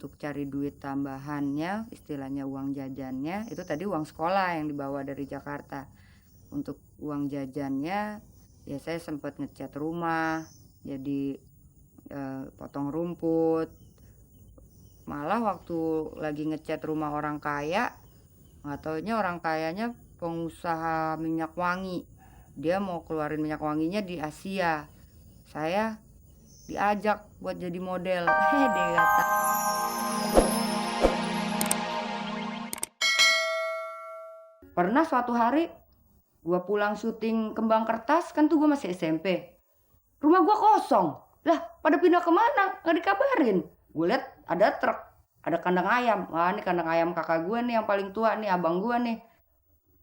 untuk cari duit tambahannya, istilahnya uang jajannya, itu tadi uang sekolah yang dibawa dari Jakarta. Untuk uang jajannya, ya saya sempat ngecat rumah, jadi potong rumput. Malah waktu lagi ngecat rumah orang kaya, nggak taunya orang kayanya pengusaha minyak wangi. Dia mau keluarin minyak wanginya di Asia. Saya diajak buat jadi model. Dia kata. Pernah suatu hari gua pulang syuting Kembang Kertas, kan tuh gua masih SMP. Rumah gua kosong. Lah, pada pindah kemana? Nggak dikabarin. Gue lihat ada truk, ada kandang ayam. Wah, ini kandang ayam kakak gue nih yang paling tua nih, abang gue nih.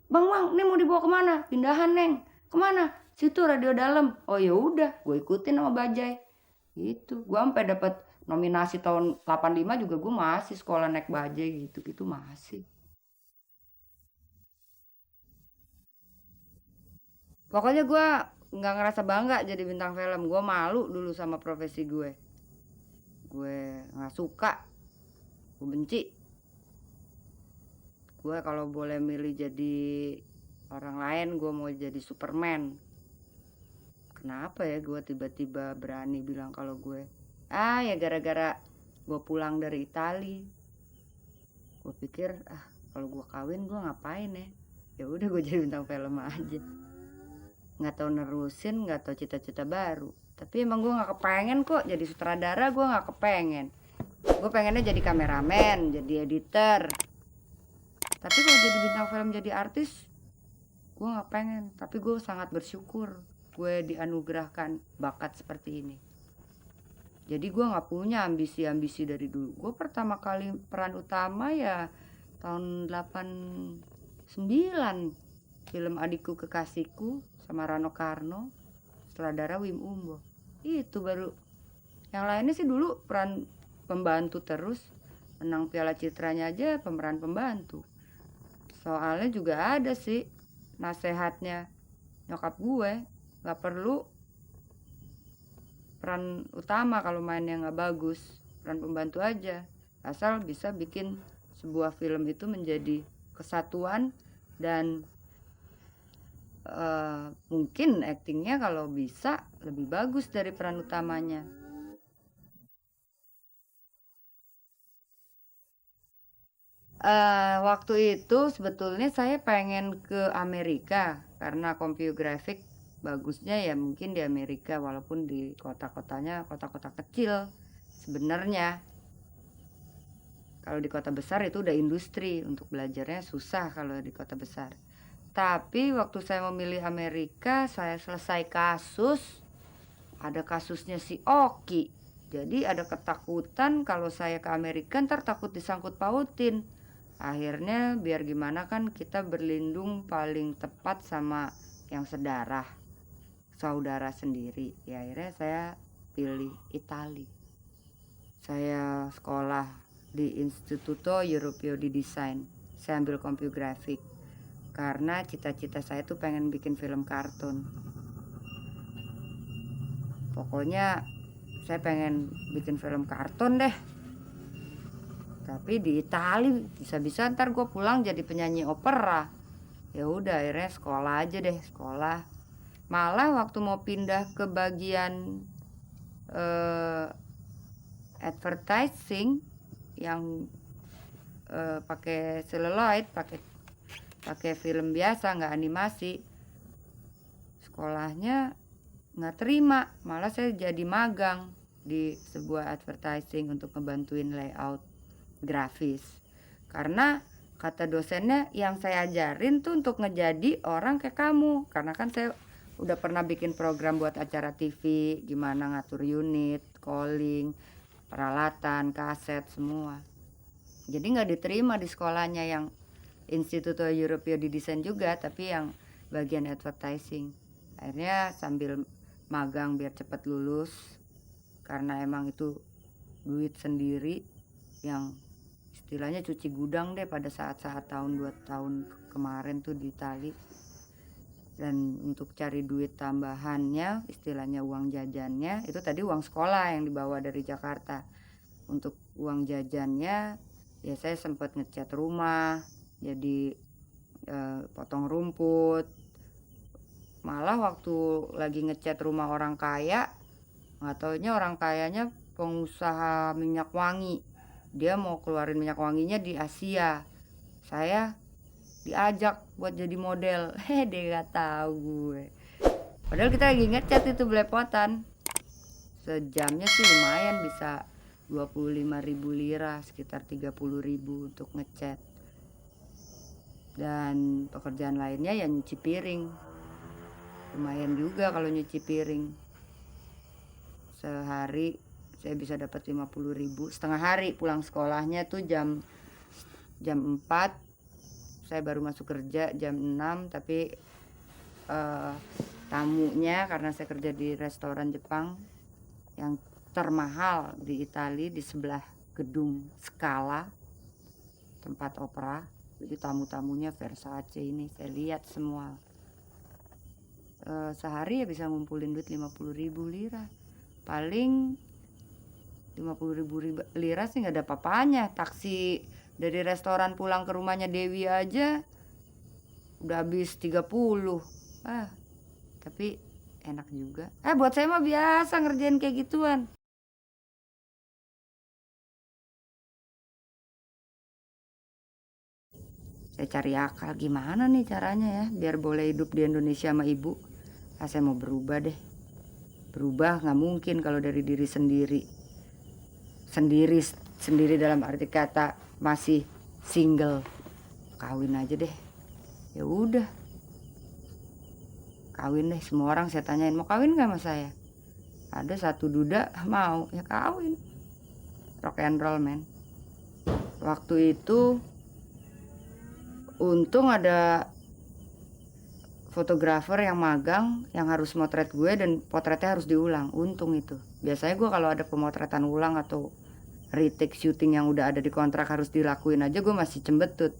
Bang, ini mau dibawa kemana? Pindahan, Neng. Kemana? Situ radio dalam. Oh ya udah, gue ikutin sama Bajai. Gitu. Gue sampai dapat nominasi tahun 85 juga gue masih sekolah naik Bajai gitu masih. Pokoknya gue nggak ngerasa bangga jadi bintang film. Gue malu dulu sama profesi gue. Gue nggak suka. Gue benci. Gue kalau boleh milih jadi orang lain, gue mau jadi Superman. Kenapa ya gue tiba-tiba berani bilang kalau gue ya gara-gara gue pulang dari Itali. Gue pikir kalau gue kawin gue ngapain ya. Ya udah gue jadi bintang film aja. Nggak tahu nerusin, nggak tahu cita-cita baru. Tapi emang gue nggak kepengen kok jadi sutradara. Gue nggak kepengen. Gue pengennya jadi kameramen, jadi editor. Tapi kalau jadi bintang film, jadi artis, gue nggak pengen. Tapi gue sangat bersyukur gue dianugerahkan bakat seperti ini. Jadi gue nggak punya ambisi-ambisi dari dulu. Gue pertama kali peran utama ya tahun 89, film Adikku Kekasihku sama Rano Karno, sutradara Wim Umbo. Itu baru. Yang lainnya sih dulu peran pembantu terus. Menang Piala Citranya aja pemeran pembantu. Soalnya juga ada sih nasehatnya nyokap gue, nggak perlu peran utama kalau mainnya nggak bagus, peran pembantu aja, asal bisa bikin sebuah film itu menjadi kesatuan dan mungkin aktingnya kalau bisa lebih bagus dari peran utamanya. Waktu itu sebetulnya saya pengen ke Amerika karena compugraphic bagusnya ya mungkin di Amerika, walaupun di kota-kotanya kota-kota kecil sebenarnya. Kalau di kota besar itu udah industri, untuk belajarnya susah kalau di kota besar. Tapi waktu saya memilih Amerika, saya selesai kasus, ada kasusnya si Oki. Jadi ada ketakutan kalau saya ke Amerika ntar takut disangkut pautin. Akhirnya biar gimana kan kita berlindung paling tepat sama yang sedarah, saudara sendiri. Ya akhirnya saya pilih Itali. Saya sekolah di Instituto Europeo di Desain. Saya ambil compugraphic karena cita-cita saya tuh pengen bikin film kartun. Pokoknya saya pengen bikin film kartun deh. Tapi di Itali bisa-bisa ntar gue pulang jadi penyanyi opera. Ya udah akhirnya sekolah aja deh, sekolah. Malah waktu mau pindah ke bagian advertising yang pakai seluloid, pakai film biasa nggak animasi, sekolahnya nggak terima. Malah saya jadi magang di sebuah advertising untuk ngebantuin layout grafis, karena kata dosennya yang saya ajarin tuh untuk ngejadi orang kayak kamu. Karena kan saya udah pernah bikin program buat acara TV, gimana ngatur unit, calling, peralatan, kaset, semua. Jadi nggak diterima di sekolahnya yang Instituto Europeo di Desain juga, tapi yang bagian advertising. Akhirnya sambil magang biar cepat lulus, karena emang itu duit sendiri yang istilahnya cuci gudang deh pada saat-saat tahun 2 tahun kemarin tuh di Itali. Dan untuk cari duit tambahannya, istilahnya uang jajannya, itu tadi uang sekolah yang dibawa dari Jakarta. Untuk uang jajannya ya saya sempat ngecat rumah, jadi potong rumput. Malah waktu lagi ngecat rumah orang kaya, nggak taunya orang kayanya pengusaha minyak wangi. Dia mau keluarin minyak wanginya di Asia. Saya diajak buat jadi model. Dia nggak tahu gue. Padahal kita lagi ngecat itu belepotan. Sejamnya sih lumayan bisa 25.000 lira, sekitar 30.000 untuk ngecat. Dan pekerjaan lainnya ya nyuci piring. Lumayan juga kalau nyuci piring. Sehari saya bisa dapat 50.000. Setengah hari, pulang sekolahnya tuh jam 4. Saya baru masuk kerja jam 6, tapi tamunya, karena saya kerja di restoran Jepang yang termahal di Italia, di sebelah gedung Scala, tempat opera. Jadi tamu-tamunya Versace ini saya lihat semua. Sehari ya bisa ngumpulin duit 50.000 lira. Paling 50.000 lira sih nggak ada apa-apanya. Taksi dari restoran pulang ke rumahnya Dewi aja udah habis 30. Tapi enak juga. Buat saya mah biasa ngerjain kayak gituan. Saya cari akal gimana nih caranya ya biar boleh hidup di Indonesia sama ibu. Saya mau berubah deh. Berubah nggak mungkin kalau dari diri sendiri. Sendiri dalam arti kata masih single. Kawin aja deh. Ya udah. Kawin deh, semua orang saya tanyain mau kawin nggak sama saya. Ada satu duda mau, ya kawin. Rock and roll man. Waktu itu untung ada fotografer yang magang yang harus motret gue dan potretnya harus diulang. Untung itu. Biasanya gue kalau ada pemotretan ulang atau retake syuting yang udah ada di kontrak harus dilakuin aja, gue masih cembetut.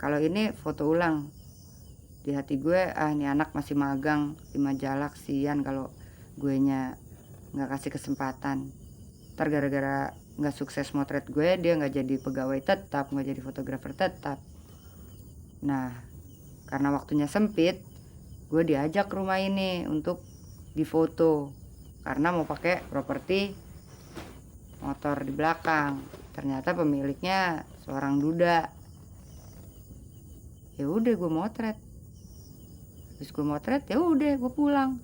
Kalau ini foto ulang, di hati gue ini anak masih magang di majalah, kesian kalau gue nya nggak kasih kesempatan. Ntar gara-gara nggak sukses motret gue, dia nggak jadi pegawai tetap, nggak jadi fotografer tetap. Nah, karena waktunya sempit, gue diajak ke rumah ini untuk difoto karena mau pakai properti motor di belakang. Ternyata pemiliknya seorang duda. Ya udah gue motret. Terus gue motret, ya udah gue pulang.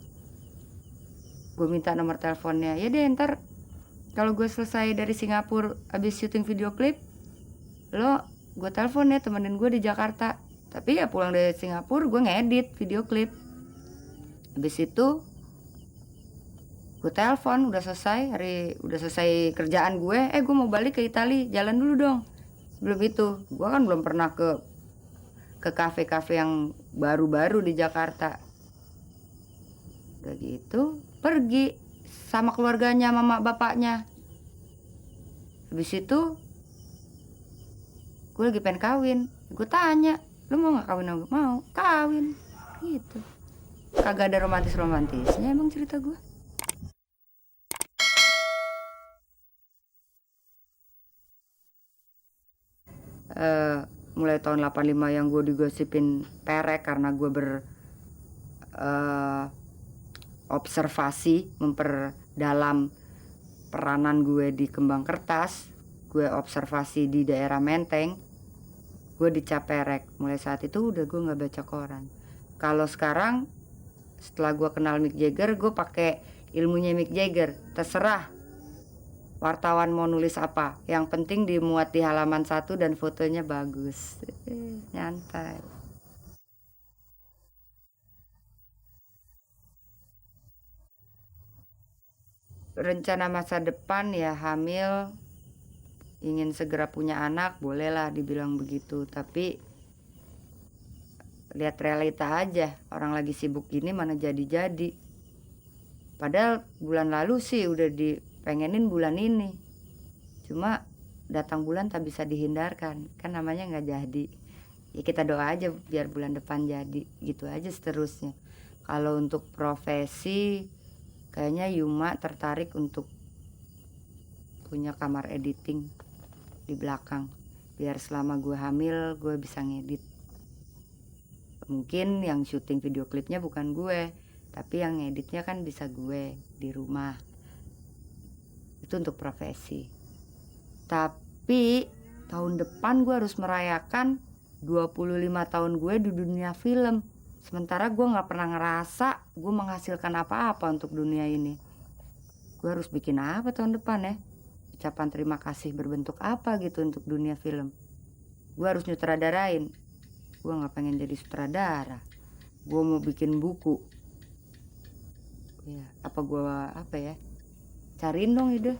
Gue minta nomor teleponnya. Ya deh, ntar kalau gue selesai dari Singapura habis syuting video klip, lo gue telepon ya, temenin gue di Jakarta. Tapi ya pulang dari Singapura gue ngedit video klip. Habis itu gue telepon udah selesai kerjaan gue. Gue mau balik ke Italia, jalan dulu dong. Sebelum itu gue kan belum pernah ke kafe-kafe yang baru-baru di Jakarta. Udah gitu pergi sama keluarganya, mama bapaknya. Habis itu gue lagi pengen kawin. Gue tanya, lu mau gak kawin? Aku mau kawin gitu. Kagak ada romantisnya emang cerita gue. Mulai tahun 85 yang gue digosipin perek karena gue observasi, memperdalam peranan gue di Kembang Kertas. Gue observasi di daerah Menteng, gue dicap perek. Mulai saat itu udah gue nggak baca koran. Kalau sekarang setelah gue kenal Mick Jagger, gue pakai ilmunya Mick Jagger. Terserah wartawan mau nulis apa, yang penting dimuat di halaman 1 dan fotonya bagus. Nyantai. Rencana masa depan ya hamil, ingin segera punya anak, bolehlah dibilang begitu. Tapi lihat realita aja, orang lagi sibuk gini mana jadi-jadi. Padahal bulan lalu sih udah dipengenin bulan ini, cuma datang bulan tak bisa dihindarkan, kan namanya nggak jadi. Ya kita doa aja biar bulan depan jadi, gitu aja seterusnya. Kalau untuk profesi kayaknya Yuma tertarik untuk punya kamar editing di belakang, biar selama gue hamil gue bisa ngedit. Mungkin yang syuting video klipnya bukan gue, tapi yang ngeditnya kan bisa gue di rumah. Itu untuk profesi. Tapi tahun depan gue harus merayakan 25 tahun gue di dunia film. Sementara gue gak pernah ngerasa gue menghasilkan apa-apa untuk dunia ini. Gue harus bikin apa tahun depan ya? Ucapan terima kasih berbentuk apa gitu untuk dunia film. Gue harus nyutradarain. Gue gak pengen jadi sutradara. Gue mau bikin buku. Ya, apa ya? Cariin dong ide.